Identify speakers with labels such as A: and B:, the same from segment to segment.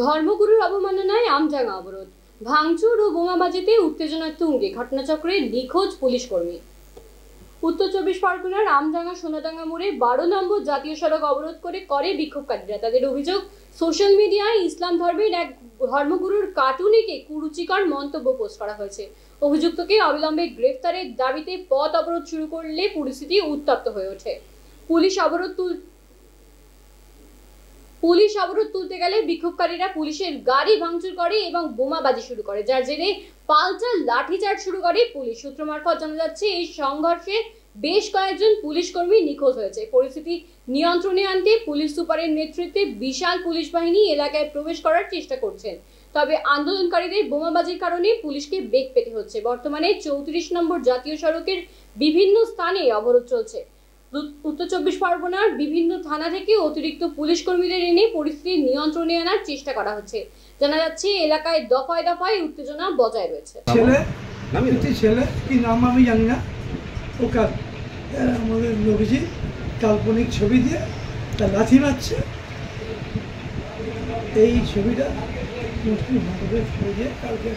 A: ধর্মগুরুর অবমাননায় আমডাঙ্গা অবরোধ, ভাঙচুর ও বোমাবাজিতে উত্তেজনার তুঙ্গে ঘটনাচক্রে নিখোঁজ পুলিশ কর্মী। উত্তর 24 পরগনার আমডাঙ্গা সোনাডাঙ্গা মোড়ে 12 নম্বর জাতীয় সড়ক অবরোধ করে বিক্ষোভকারীরা। তাদের অভিযোগ, সোশ্যাল মিডিয়ায় ইসলাম ধর্মের এক ধর্মগুরুর কার্টুনিকে কুরুচিকর মন্তব্য পোস্ট করা হয়েছে। অভিযুক্তকে অবিলম্বে গ্রেফতারের দাবিতে পথ অবরোধ শুরু করলে পরিস্থিতি উত্তপ্ত হয়ে ওঠে। পুলিশ অবরোধ তুলতে গেলে বিক্ষোভকারীরা পুলিশের গাড়ি ভাঙচুর করে এবং বোমাবাজি শুরু করে, যার জেরে পাল্টা লাঠিচার্জ শুরু করে পুলিশ। সূত্র মারফত জানা যাচ্ছে, এই সংঘর্ষে বেশ কয়েকজন পুলিশ কর্মী নিখোঁজ হয়েছে। পরিস্থিতি নিয়ন্ত্রণে আনতে পুলিশ সুপারের নেতৃত্বে বিশাল পুলিশ বাহিনী এলাকায় প্রবেশ করার চেষ্টা করছেন। তবে আন্দোলনকারীদের বোমাবাজির কারণে পুলিশকে বেগ পেতে হচ্ছে। বর্তমানে 34 নম্বর জাতীয় সড়কের বিভিন্ন স্থানে অবরোধ চলছে। উত্তর 24 পরগনার বিভিন্ন থানা থেকে অতিরিক্ত পুলিশ কর্মীদের এনে পরিস্থিতি নিয়ন্ত্রণে আনার চেষ্টা করা হচ্ছে। জানা যাচ্ছে, এলাকায় দফায় দফায় উত্তেজনা বজায় রয়েছে।
B: ছেলে কি নাম আমি জানি না, ওকে আমাদের লোকজি কাল্পনিক ছবি দিয়ে তার লাথি মারছে। এই ছবিটা মুসলিম ভারতের দিয়ে কালকে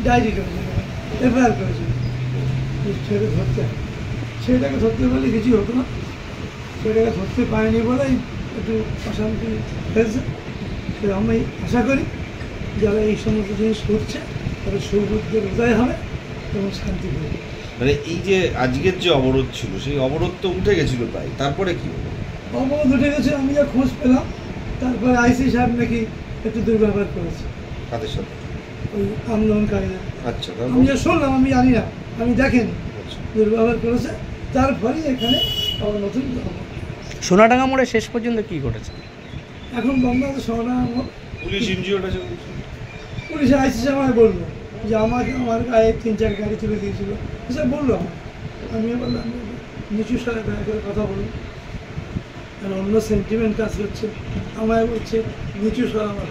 B: ডায়েরি করেছিল, এফআইআর করেছিল। ছেলে ধরতে ছেলেটাকে ধরতে পারলে কিছু হতো না, ছেলেটাকে ধরতে পারেনি বলেই একটু অশান্তি হয়েছে। আমি আশা করি যারা এই সমস্ত জিনিস করছে তাদের সৌবুদ্ধের উদয় হবে এবং শান্তি হবে।
C: মানে এই যে আজকের যে অবরোধ ছিল, সেই অবরোধ তো উঠে গেছিল প্রায়, তারপরে কি হলো?
B: অবরোধ উঠে গেছে, আমি যা খোঁজ পেলাম। তারপরে আইসি সাহেব নাকি একটু দুর্ব্যবহার করেছে।
C: কাদের সাথে?
B: ওই আন্দোলনকারীরা।
C: আচ্ছা,
B: আমি যা শুনলাম, আমি জানি না, আমি দেখিনি, দুর্ব্যবহার করেছে। তার ফলে এখানে আবার নতুন
D: সোনাডাঙ্গা মোড়ে শেষ পর্যন্ত কি ঘটেছে
B: এখন বন্ধ আছে। সোনাডাঙ্গা মোড়
C: পুলিশ ইনজিওর্ড আছে,
B: পুলিশে আইসি সাহেব আমায় বললো যে আমার গায়ে 3-4 গাড়ি তুলে দিয়েছিল, এসব বললো। আমি বললাম নিচু স্বরে দয়া করে কথা বলুন, কারণ অন্য সেন্টিমেন্ট কাজ করছে। আমায় বলছে নিচু স্বর আমার